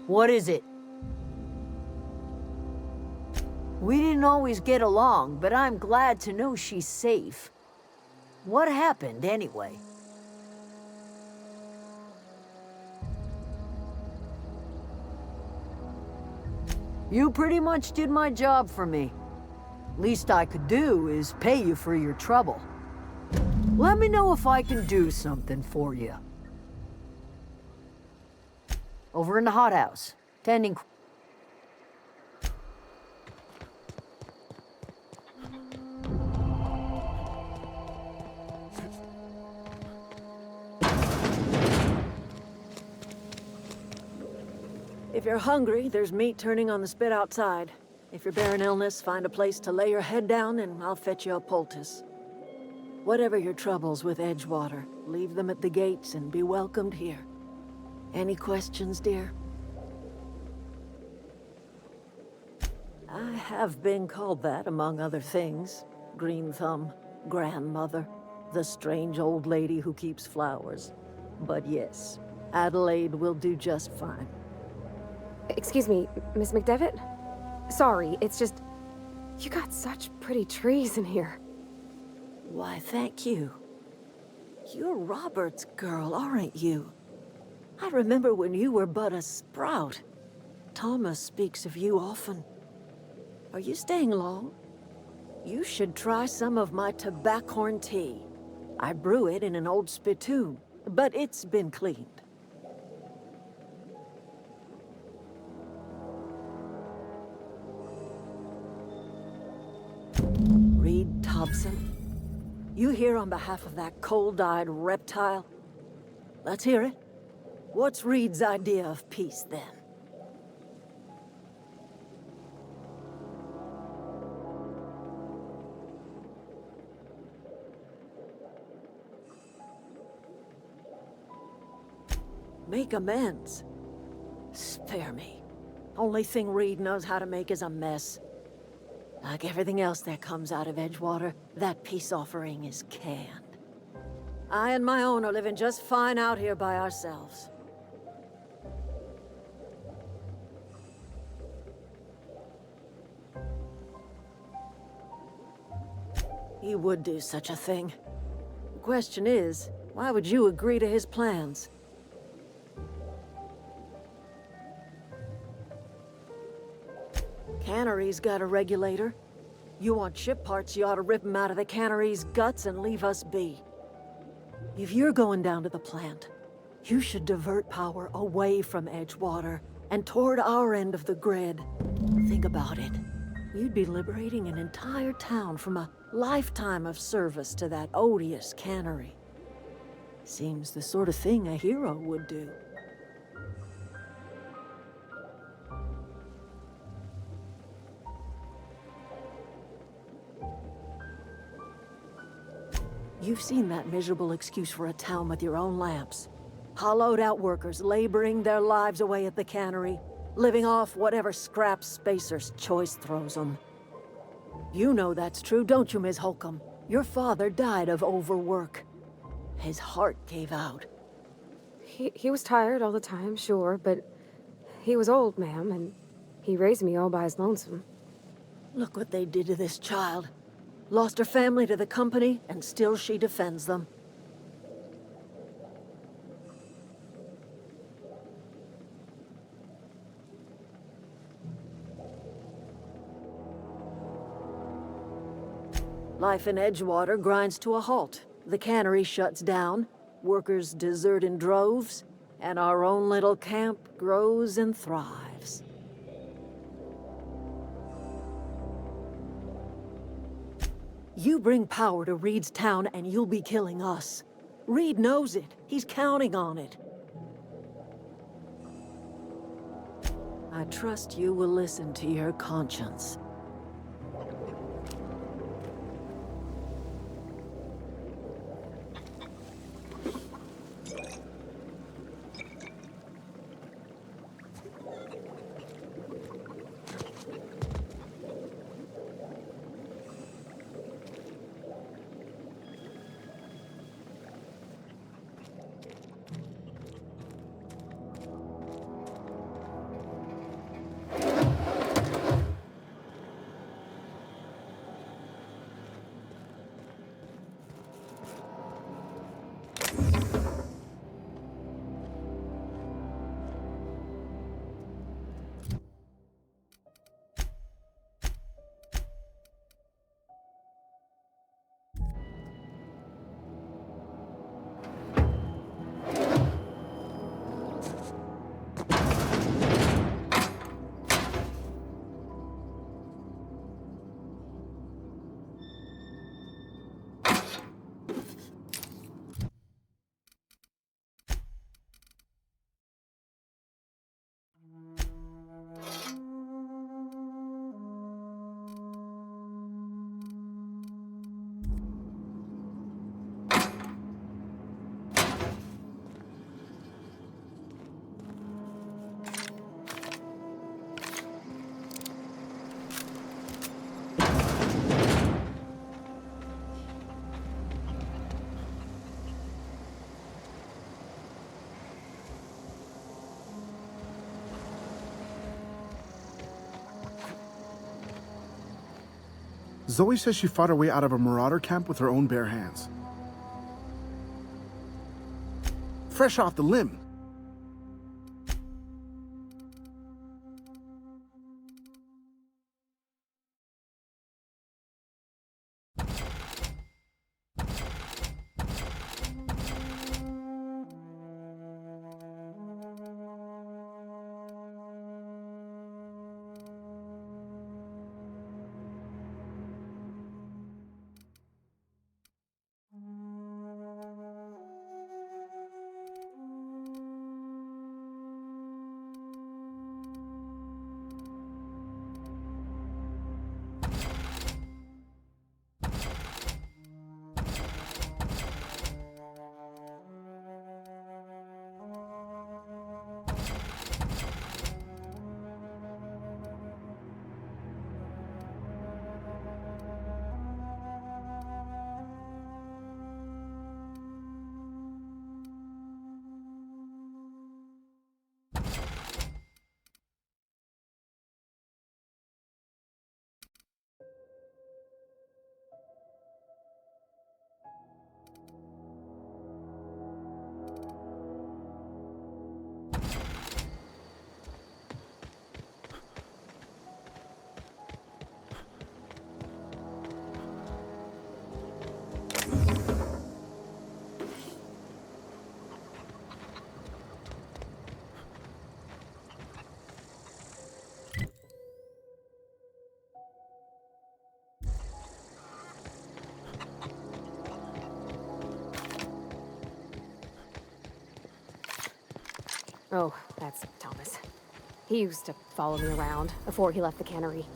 What is it? We didn't always get along, but I'm glad to know she's safe. What happened, anyway? You pretty much did my job for me. Least I could do is pay you for your trouble. Let me know if I can do something for you. Over in the hothouse, tending... If you're hungry, there's meat turning on the spit outside. If you're bearing illness, find a place to lay your head down and I'll fetch you a poultice. Whatever your troubles with Edgewater, leave them at the gates and be welcomed here. Any questions, dear? I have been called that, among other things. Green Thumb, grandmother, the strange old lady who keeps flowers. But yes, Adelaide will do just fine. Excuse me, Miss McDevitt? Sorry, it's just... You got such pretty trees in here. Why, thank you. You're Robert's girl, aren't you? I remember when you were but a sprout. Thomas speaks of you often. Are you staying long? You should try some of my tobaccorn tea. I brew it in an old spittoon, but it's been cleaned. Reed Thompson? You here on behalf of that cold-eyed reptile? Let's hear it. What's Reed's idea of peace, then? Make amends. Spare me. Only thing Reed knows how to make is a mess. Like everything else that comes out of Edgewater, that peace offering is canned. I and my own are living just fine out here by ourselves. He would do such a thing. The question is, why would you agree to his plans? Cannery's got a regulator. You want ship parts, you ought to rip them out of the cannery's guts and leave us be. If you're going down to the plant, you should divert power away from Edgewater and toward our end of the grid. Think about it. You'd be liberating an entire town from a lifetime of service to that odious cannery. Seems the sort of thing a hero would do. You've seen that miserable excuse for a town with your own lamps. Hollowed out workers laboring their lives away at the cannery, living off whatever scraps Spacer's choice throws them. You know that's true, don't you, Ms. Holcomb? Your father died of overwork. His heart gave out. He was tired all the time, sure, but he was old, ma'am, and he raised me all by his lonesome. Look what they did to this child. Lost her family to the company, and still she defends them. Life in Edgewater grinds to a halt. The cannery shuts down, workers desert in droves, and our own little camp grows and thrives. You bring power to Reed's town and you'll be killing us. Reed knows it. He's counting on it. I trust you will listen to your conscience. Zoe says she fought her way out of a marauder camp with her own bare hands. Fresh off the limb. Oh, that's Thomas. He used to follow me around before he left the cannery.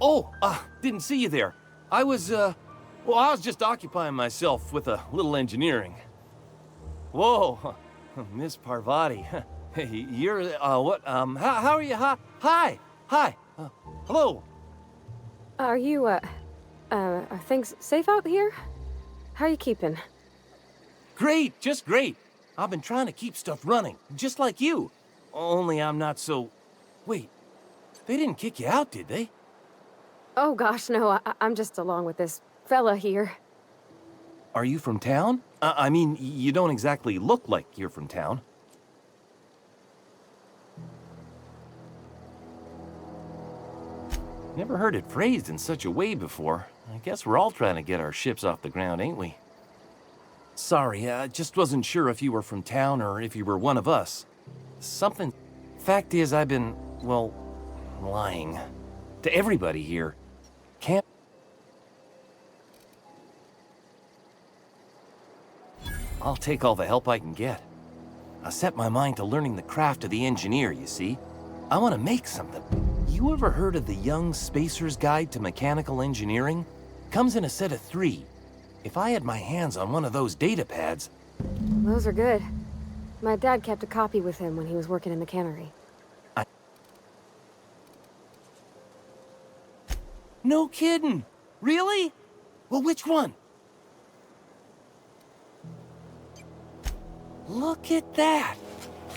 Oh, didn't see you there. I was just occupying myself with a little engineering. Whoa, Miss Parvati. Hey, you're, what, how are you? Hi, hello. Are you, are things safe out here? How are you keeping? Great, just great. I've been trying to keep stuff running, just like you. Only I'm not so... Wait, they didn't kick you out, did they? Oh gosh, no, I'm just along with this fella here. Are you from town? I mean, you don't exactly look like you're from town. Never heard it phrased in such a way before. I guess we're all trying to get our ships off the ground, ain't we? Sorry, I just wasn't sure if you were from town or if you were one of us. Something... Fact is, I've been, well, lying. To everybody here. Can't... I'll take all the help I can get. I set my mind to learning the craft of the engineer, you see. I want to make something. You ever heard of the Young Spacer's Guide to Mechanical Engineering? Comes in a set of 3. If I had my hands on one of those data pads... Those are good. My dad kept a copy with him when he was working in the cannery. No kidding! Really? Well, which one? Look at that!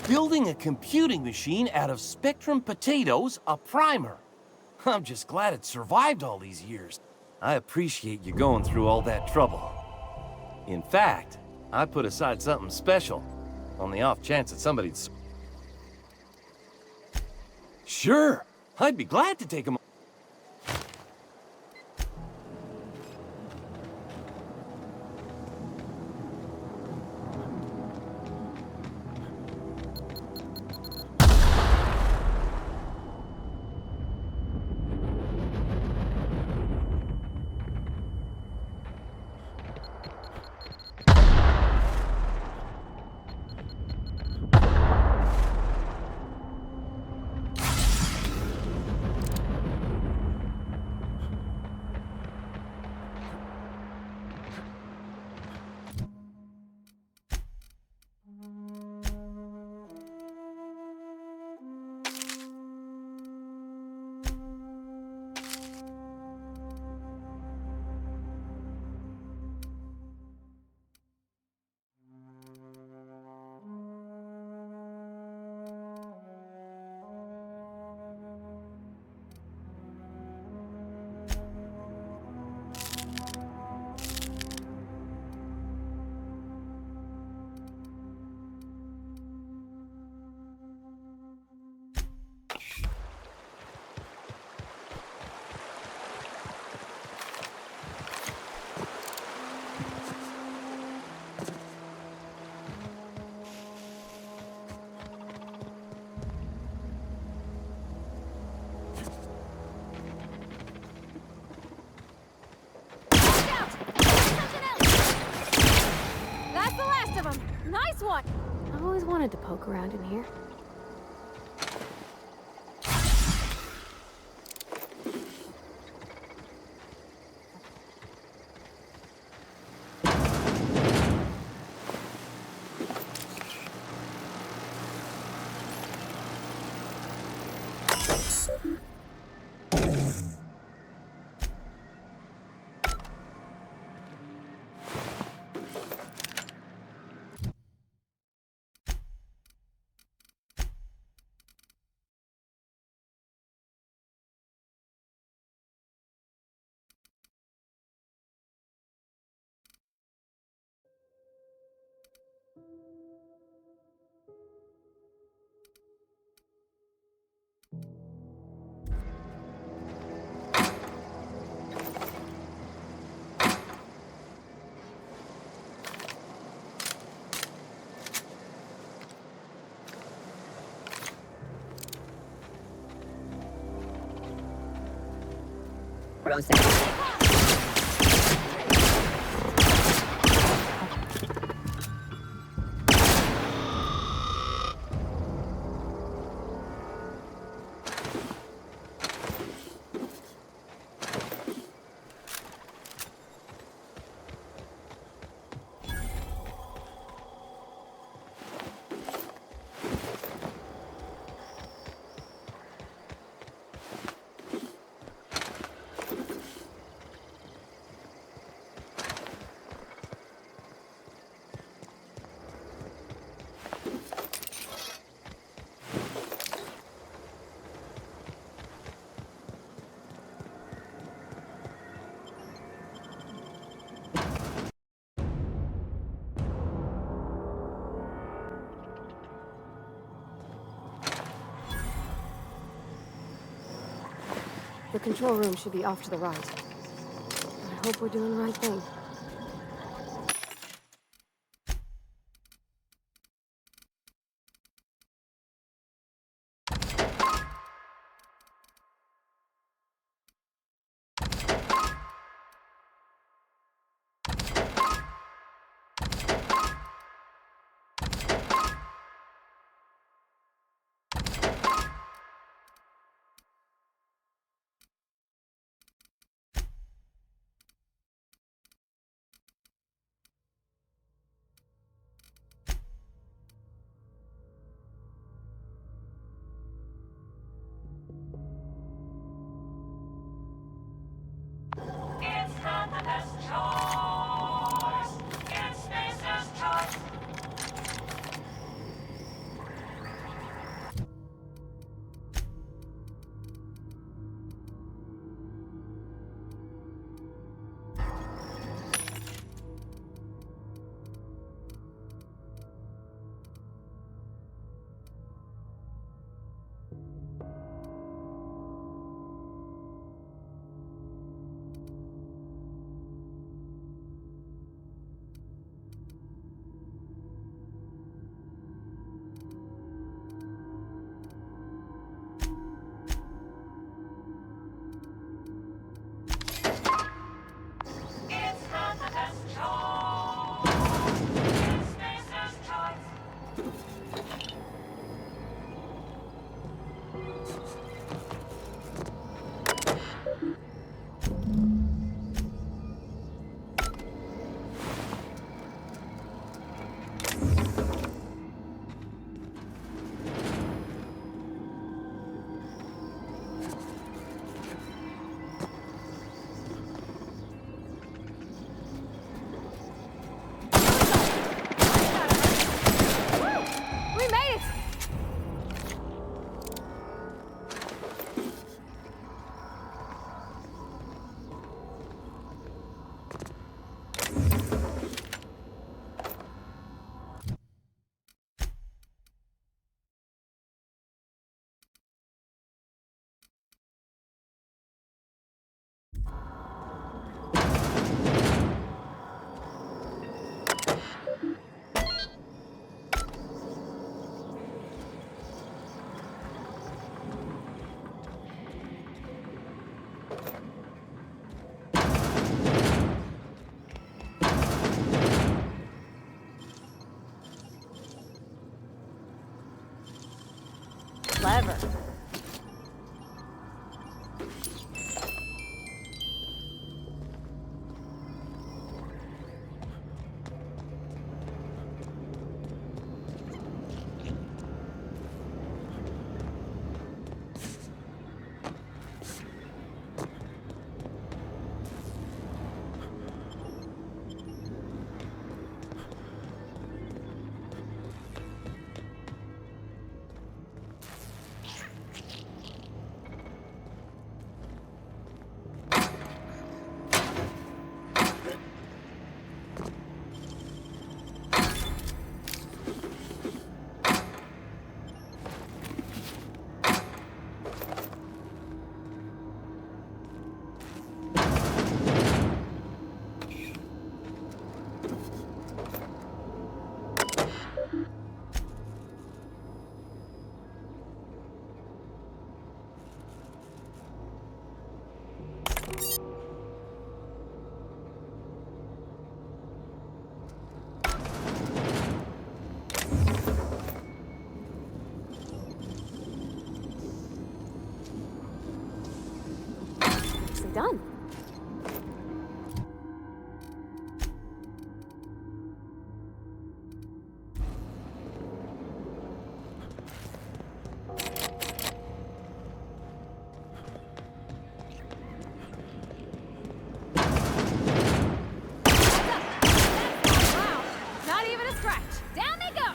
Building a computing machine out of Spectrum potatoes, a primer. I'm just glad it survived all these years. I appreciate you going through all that trouble. In fact, I put aside something special, on the off chance that somebody'd... Sure, I'd be glad to take him. That's the last of them. Nice one. I've always wanted to poke around in here. The control room should be off to the right. I hope we're doing the right thing. done. Wow, not even a scratch. Down they go.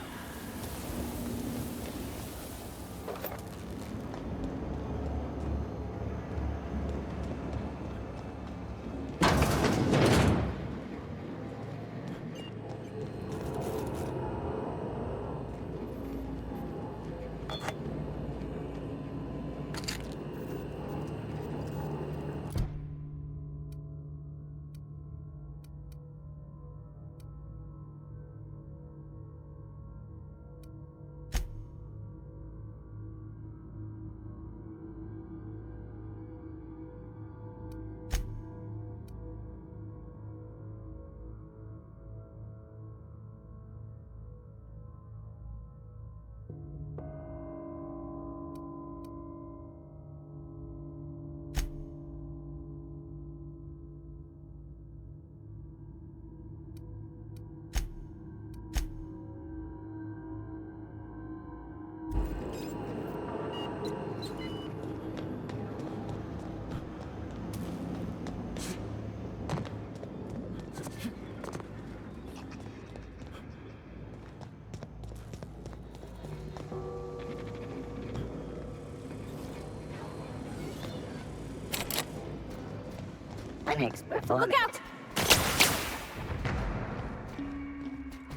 Look out!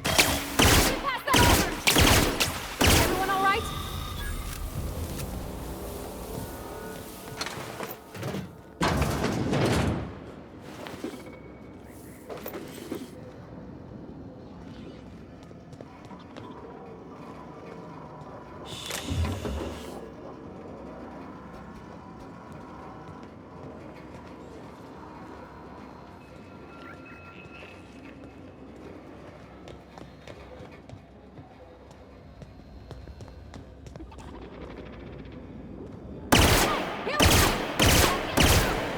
Pass that over! Everyone all right? Here we go!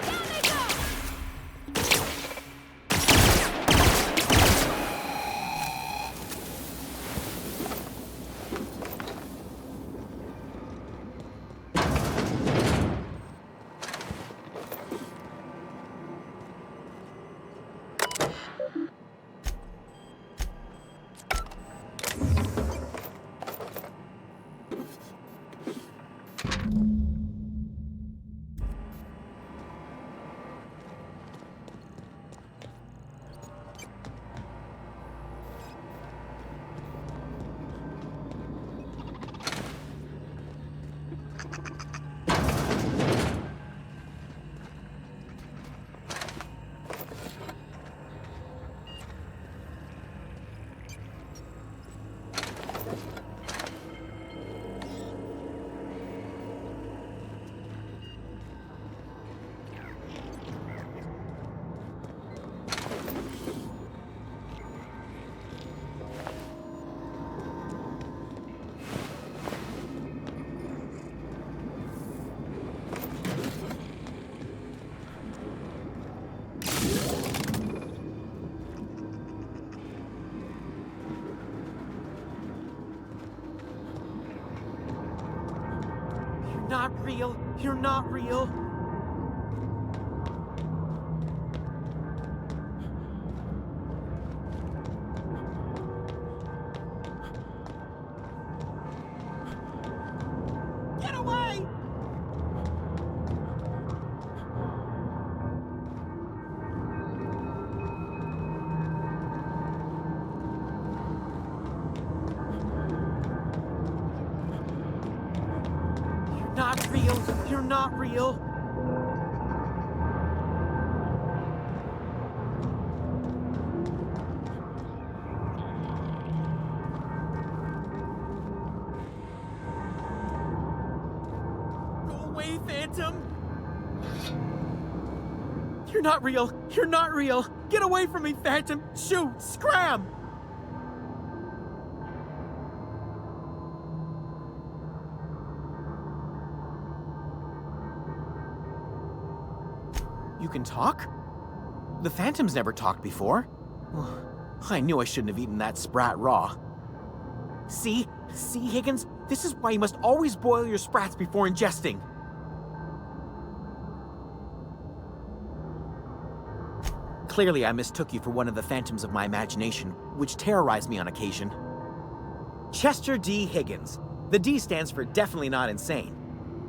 Down they go! Not real. You're not real. Get away! You're not real. You're not real. Go away, Phantom. You're not real. You're not real. Get away from me, Phantom. Shoot. Scram. You can talk? The Phantoms never talked before. I knew I shouldn't have eaten that sprat raw. See, Higgins? This is why you must always boil your sprats before ingesting. Clearly, I mistook you for one of the phantoms of my imagination, which terrorized me on occasion. Chester D. Higgins. The D stands for definitely not insane.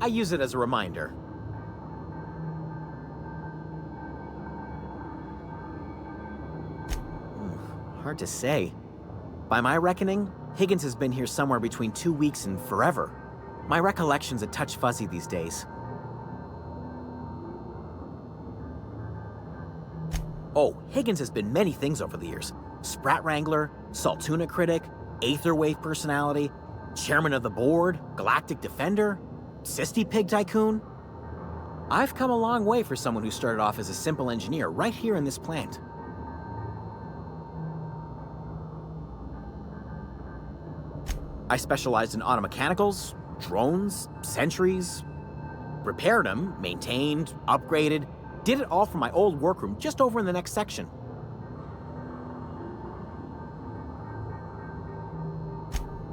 I use it as a reminder. Hard to say. By my reckoning, Higgins has been here somewhere between 2 weeks and forever. My recollection's a touch fuzzy these days. Oh, Higgins has been many things over the years. Sprat Wrangler, Saltuna Critic, Aetherwave Personality, Chairman of the Board, Galactic Defender, Sisty Pig Tycoon. I've come a long way for someone who started off as a simple engineer right here in this plant. I specialized in automechanicals, drones, sentries, repaired them, maintained, upgraded, did it all from my old workroom just over in the next section.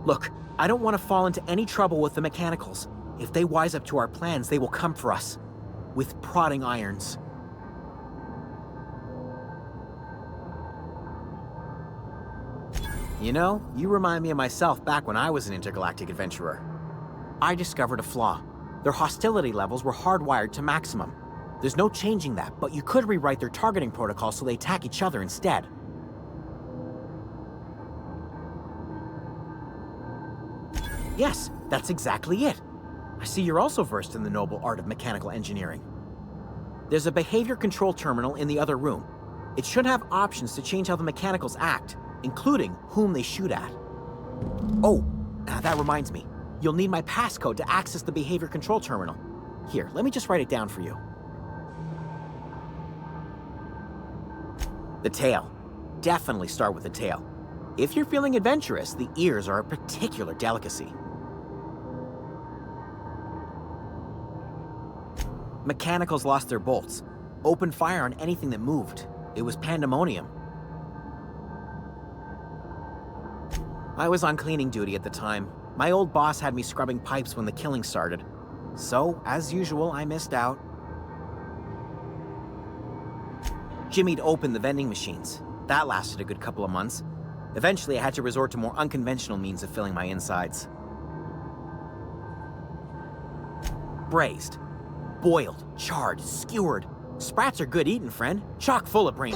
Look, I don't want to fall into any trouble with the mechanicals. If they wise up to our plans, they will come for us. With prodding irons. You know, you remind me of myself back when I was an intergalactic adventurer. I discovered a flaw. Their hostility levels were hardwired to maximum. There's no changing that, but you could rewrite their targeting protocol so they attack each other instead. Yes, that's exactly it. I see you're also versed in the noble art of mechanical engineering. There's a behavior control terminal in the other room. It should have options to change how the mechanicals act, including whom they shoot at. Oh, that reminds me. You'll need my passcode to access the behavior control terminal. Here, let me just write it down for you. The tail. Definitely start with the tail. If you're feeling adventurous, the ears are a particular delicacy. Mechanicals lost their bolts. Opened fire on anything that moved. It was pandemonium. I was on cleaning duty at the time. My old boss had me scrubbing pipes when the killing started. So, as usual, I missed out. Jimmy'd opened the vending machines. That lasted a good couple of months. Eventually, I had to resort to more unconventional means of filling my insides. Braised. Boiled, charred, skewered. Sprats are good eating, friend. Chock full of brain.